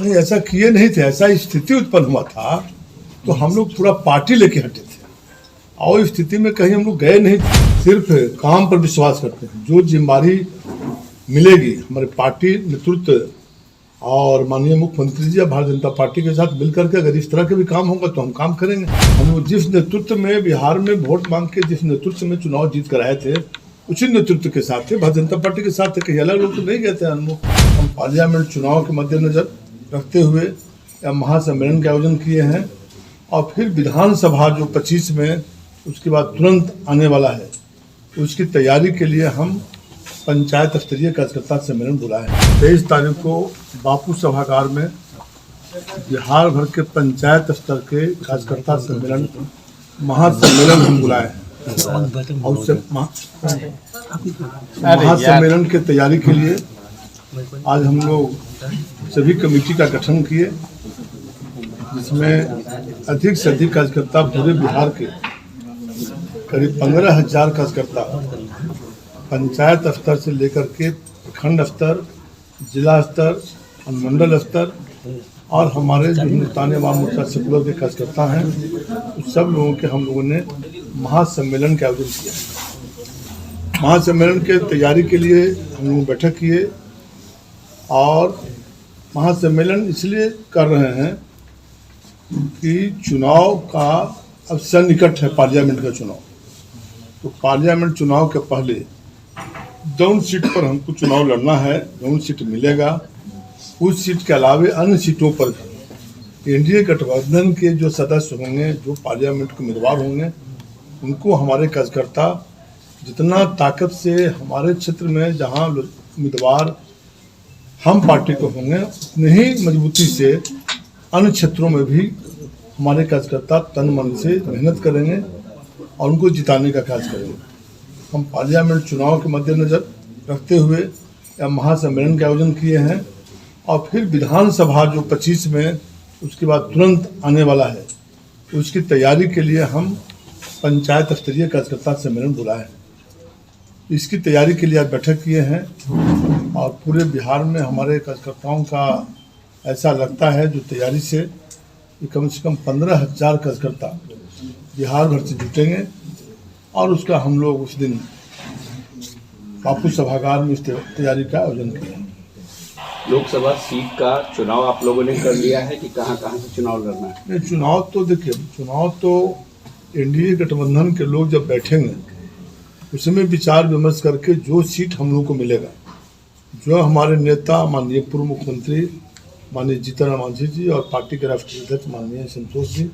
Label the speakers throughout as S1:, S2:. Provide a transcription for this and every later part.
S1: नहीं, ऐसा किए नहीं थे, ऐसा स्थिति उत्पन्न हुआ था तो हम लोग पूरा पार्टी लेके हटे थे और इस स्थिति में कहीं हम लोग गए नहीं, सिर्फ काम पर विश्वास करते हैं। जो जिम्मेदारी मिलेगी हमारे पार्टी नेतृत्व और माननीय मुख्यमंत्री जी भारतीय जनता पार्टी के साथ मिलकर के अगर इस तरह के भी काम होगा तो हम काम करेंगे। हम लोग जिस नेतृत्व में बिहार में वोट मांग के जिस नेतृत्व में चुनाव जीत कर आए थे उसी नेतृत्व के साथ थे, भारतीय जनता पार्टी के साथ थे, कहीं अलग लोग तो नहीं गए थे। हम पार्लियामेंट चुनाव के मद्देनजर रखते हुए या महासम्मेलन का आयोजन किए हैं और फिर विधानसभा जो 25 में उसके बाद तुरंत आने वाला है उसकी तैयारी के लिए हम पंचायत स्तरीय कार्यकर्ता सम्मेलन बुलाए हैं। 23 तारीख को बापू सभागार में बिहार भर के पंचायत स्तर के कार्यकर्ता सम्मेलन महासम्मेलन हम बुलाए हैं और उससे महासम्मेलन की तैयारी के लिए आज हम लोग सभी कमेटी का गठन किए जिसमें अधिक से अधिक कार्यकर्ता पूरे बिहार के करीब 15,000 कार्यकर्ता पंचायत स्तर से लेकर के प्रखंड स्तर, जिला स्तर, मंडल स्तर और हमारे जो हिंदुस्तानी अवाम मोर्चा सेकुलर के कार्यकर्ता हैं उस सब लोगों के हम लोगों ने महासम्मेलन का आयोजन किया। महासम्मेलन के तैयारी के लिए हम लोग बैठक किए और महासम्मेलन इसलिए कर रहे हैं कि चुनाव का अब सन्निकट है पार्लियामेंट का चुनाव, तो पार्लियामेंट चुनाव के पहले जौन सीट पर हमको चुनाव लड़ना है, जौन सीट मिलेगा उस सीट के अलावे अन्य सीटों पर भी एनडीए गठबंधन के जो सदस्य होंगे, जो पार्लियामेंट के उम्मीदवार होंगे, उनको हमारे कार्यकर्ता जितना ताकत से हमारे क्षेत्र में जहां उम्मीदवार हम पार्टी को होंगे उतनी ही मजबूती से अन्य क्षेत्रों में भी हमारे कार्यकर्ता तन मन से मेहनत करेंगे और उनको जिताने का कार्य करेंगे। हम पार्लियामेंट चुनाव के मद्देनजर रखते हुए या महासम्मेलन का आयोजन किए हैं और फिर विधानसभा जो 25 में उसके बाद तुरंत आने वाला है उसकी तैयारी के लिए हम पंचायत स्तरीय कार्यकर्ता सम्मेलन बुलाए हैं। इसकी तैयारी के लिए आज बैठक किए हैं और पूरे बिहार में हमारे कार्यकर्ताओं का ऐसा लगता है जो तैयारी से कम 15,000 कार्यकर्ता बिहार भर से जुटेंगे और उसका हम लोग उस दिन बापू सभागार में इस तैयारी का आयोजन किया।
S2: लोकसभा सीट का चुनाव आप लोगों ने कर लिया है कि कहाँ से चुनाव लड़ना है?
S1: नहीं, चुनाव तो देखिए, चुनाव तो एनडीए गठबंधन के लोग जब बैठेंगे उसमें विचार विमर्श करके जो सीट हम लोग को मिलेगा, जो हमारे नेता माननीय पूर्व मुख्यमंत्री माननीय जीतन राम मांझी जी और पार्टी के राष्ट्रीय अध्यक्ष माननीय संतोष जी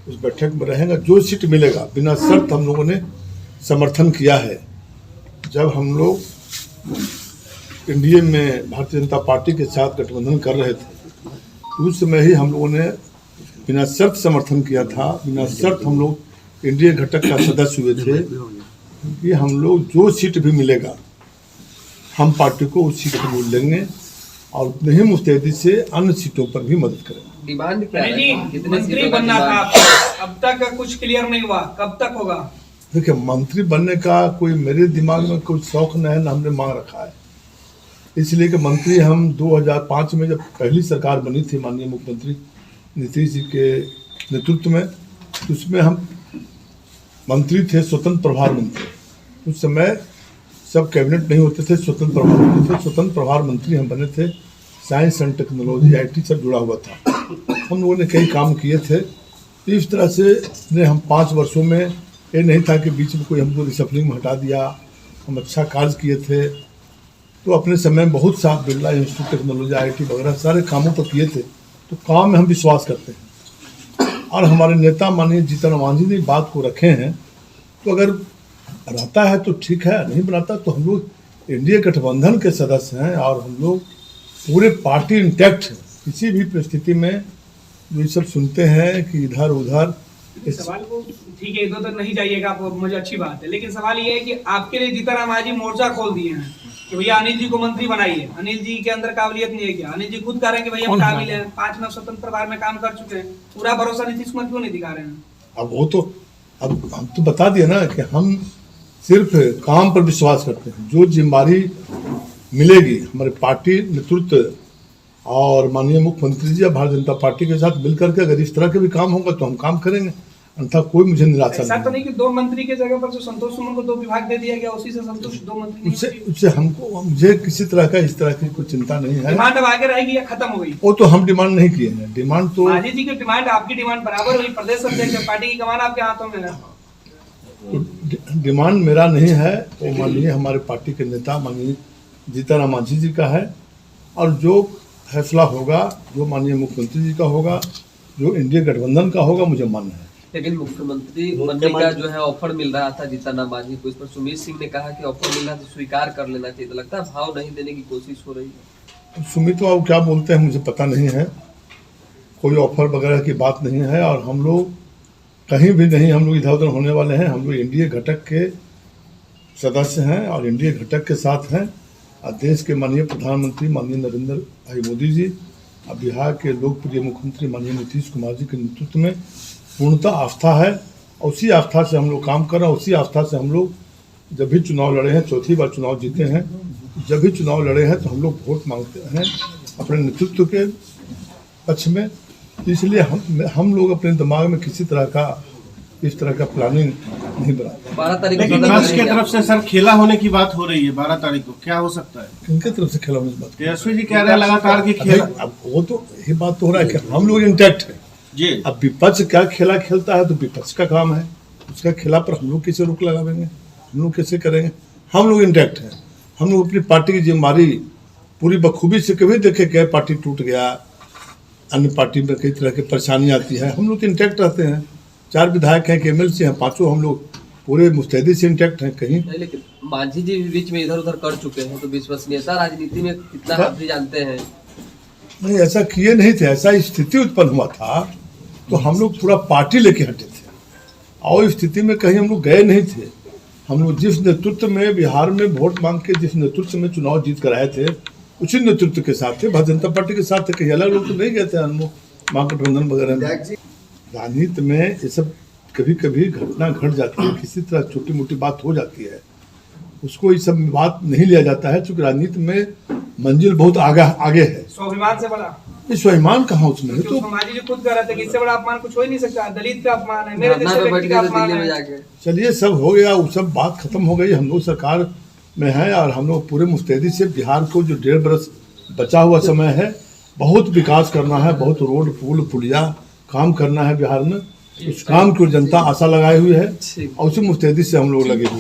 S1: उस बैठक में रहेंगे, जो सीट मिलेगा बिना शर्त हम लोगों ने समर्थन किया है। जब हम लोग एनडीए में भारतीय जनता पार्टी के साथ गठबंधन कर रहे थे उस समय ही हम लोगों ने बिना शर्त समर्थन किया था, बिना शर्त हम लोग एनडीए घटक का सदस्य हुए थे कि हम लोग जो सीट भी मिलेगा हम पार्टी को उस सीट को लेंगे और उतने ही मुस्तैदी से अन्य सीटों पर भी मदद करेंगे।
S3: डिमांड क्या है? मंत्री बनना था, अब तक कुछ क्लियर नहीं हुआ, कब तक होगा?
S1: देखिए, मंत्री बनने का कोई मेरे दिमाग में कोई शौक नहीं है, ना हमने मांग रखा है। इसलिए कि मंत्री हम 2005 में जब पहली सरकार बनी थी माननीय मुख्यमंत्री नीतीश जी के नेतृत्व में, उसमें हम मंत्री थे स्वतंत्र प्रभार मंत्री। उस समय सब कैबिनेट नहीं होते थे, स्वतंत्र प्रभार होते थे। स्वतंत्र प्रभार मंत्री हम बने थे, साइंस एंड टेक्नोलॉजी IT से जुड़ा हुआ था। हम लोगों ने कई काम किए थे। इस तरह से हम 5 वर्षों में ये नहीं था कि बीच में कोई हमको रिसफलिंग में हटा दिया, हम अच्छा कार्य किए थे। तो अपने समय में बहुत सा बिरला इंस्टीट्यूट टेक्नोलॉजी IT वगैरह सारे कामों पर किए थे। तो काम में हम विश्वास करते हैं और हमारे नेता माननीय जीतन राम मांझी ने बात को रखे हैं। तो अगर बनाता है तो ठीक है, नहीं बनाता तो हम लोग एनडीए गठबंधन के सदस्य हैं और हम लोग पूरे पार्टी इंटैक्ट है। किसी भी परिस्थिति में जो ये सब सुनते हैं कि इधर उधर
S3: सवाल को ठीक है, इधर तक नहीं जाइएगा आप, मुझे अच्छी बात है, लेकिन सवाल ये है कि आपके लिए जीतन राम मांझी मोर्चा खोल दिए हैं कि भैया अनिल जी को मंत्री बनाइए। अनिल जी के अंदर काबिलियत नहीं है क्या? अनिल जी खुद कह रहे हैं कि भैया हम काबिल हैं, 5 में स्वतंत्र प्रभार में काम कर चुके हैं, पूरा भरोसा नीतीश कुमार क्यों नहीं दिखा रहे हैं?
S1: अब वो तो अब हम तो बता दिए ना कि हम सिर्फ काम पर विश्वास करते हैं। जो जिम्मेदारी मिलेगी हमारे पार्टी नेतृत्व और माननीय मुख्यमंत्री जी और भारतीय जनता पार्टी के साथ मिलकर के अगर इस तरह के भी काम होगा तो हम काम करेंगे, अन्यथा कोई मुझे निराशा
S3: ऐसा तो
S1: नहीं।
S3: नहीं कि 2 मंत्री के जगह पर जो संतोष सुमन को 2 विभाग दे दिया गया, उसी से संतुष्ट 2 मंत्री नहीं
S1: उससे
S3: होंगे?
S1: उससे हमको मुझे किसी तरह का इस तरह की कोई चिंता नहीं है।
S3: डिमांड अब आगे रहेगी या खत्म हो गई?
S1: वो तो हम डिमांड नहीं किए हैं, डिमांड तो
S3: मांझी जी की डिमांड आपकी डिमांड बराबर हुई, प्रदेश अध्यक्ष पार्टी की कमान आपके हाथों में है।
S1: डिमांड मेरा नहीं है, वो माननीय हमारे पार्टी के नेता माननीय जीतन मांझी जी का है, और जो फैसला होगा, जो माननीय मुख्यमंत्री जी का होगा, जो इंडिया गठबंधन का होगा, मुझे मानना है।
S4: लेकिन मुख्यमंत्री बनने का जो है ऑफर मिल रहा था जीतन राम मांझी को, इस पर सुमीत सिंह ने कहा कि ऑफर मिल रहा है तो स्वीकार कर लेना चाहिए, तो लगता है भाव नहीं देने की कोशिश हो रही है।
S1: सुमित बाबू क्या बोलते हैं मुझे पता नहीं है, कोई ऑफर वगैरह की बात नहीं है, और हम लोग कहीं भी नहीं, हम लोग इधर उधर होने वाले हैं। हम लोग एनडीए घटक के सदस्य हैं और एनडीए घटक के साथ हैं। और देश के माननीय प्रधानमंत्री माननीय नरेंद्र भाई मोदी जी और बिहार के लोकप्रिय मुख्यमंत्री माननीय नीतीश कुमार जी के नेतृत्व में पूर्णतः आस्था है, और उसी आस्था से हम लोग काम कर रहे हैं। उसी आस्था से हम लोग जब भी चुनाव लड़े हैं, चौथी बार चुनाव जीते हैं, जब भी चुनाव लड़े हैं तो हम लोग वोट मांगते हैं अपने नेतृत्व के पक्ष में। इसलिए हम लोग अपने दिमाग में किसी तरह का इस तरह का प्लानिंग नहीं बनाते।
S4: 12 तारीख
S5: लेकिन
S4: को
S5: विपक्ष की तरफ से सर खेला होने की बात हो रही है 12 तारीख को, क्या हो सकता है?
S1: किनके तरफ से खेला इस बात?
S5: तेजस्वी जी कह रहे हैं लगातार की खेला।
S1: अब वो तो ये बात तो हो रहा है कि हम लोग इंटैक्ट है
S5: जी।
S1: अब विपक्ष क्या खेला खेलता है तो विपक्ष का काम है, उसका खेला पर हम लोग कैसे रोक लगावेंगे, हम लोग कैसे करेंगे? हम लोग इंटैक्ट हैं, हम लोग अपनी पार्टी की जिम्मेदारी पूरी बखूबी से कभी देखे क्या पार्टी टूट गया, अन्य पार्टी में कई तरह की परेशानी आती है, हम लोग तो इंटैक्ट रहते हैं। 4 विधायक हैं कि एमएलसी हैं, 5 हम लोग पूरे मुस्तैदी से इंटैक्ट हैं। कहीं
S4: नहीं, लेकिन मांझी जी भी बीच में इधर उधर कर चुके हैं, तो विश्वसनीयता राजनीति में कितना आप भी जानते हैं।
S1: नहीं, ऐसा किए नहीं थे, ऐसा स्थिति उत्पन्न हुआ था तो हम लोग पूरा पार्टी लेके हटे थे, और इस स्थिति में कहीं हम लोग गए नहीं थे। हम लोग जिस नेतृत्व में बिहार में वोट मांग के जिस नेतृत्व में चुनाव जीत कर आए थे, उसी नेतृत्व के साथ थे, भारतीय जनता पार्टी के साथ थे। कहीं अलग लोग तो नहीं गए थे हम लोग महागठबंधन वगैरह में। राजनीति में ये सब कभी कभी घटना घट जाती है, किसी तरह छोटी मोटी बात हो जाती है, उसको ये सब बात नहीं लिया जाता है, क्योंकि राजनीति में मंजिल बहुत आगे है।
S3: स्वाभिमान से बड़ा
S1: ये स्वाभिमान कहाँ उसमें
S3: तो मांझी जी खुद कह रहे थे कि इससे बड़ा अपमान कुछ हो ही नहीं सकता, दलित का अपमान है, मेरे जैसे व्यक्ति का अपमान
S4: दिल्ली में
S3: है।
S4: जाके
S1: चलिए सब हो गया, वो सब बात खत्म हो गई। हम लोग सरकार में हैं और हम लोग पूरे मुस्तैदी से बिहार को जो 1.5 बरस बचा हुआ समय है, बहुत विकास करना है, बहुत रोड पुल पुलिया काम करना है बिहार में। उस काम की जनता आशा लगाई हुई है और उसी मुस्तैदी से हम लोग लगे हुए हैं।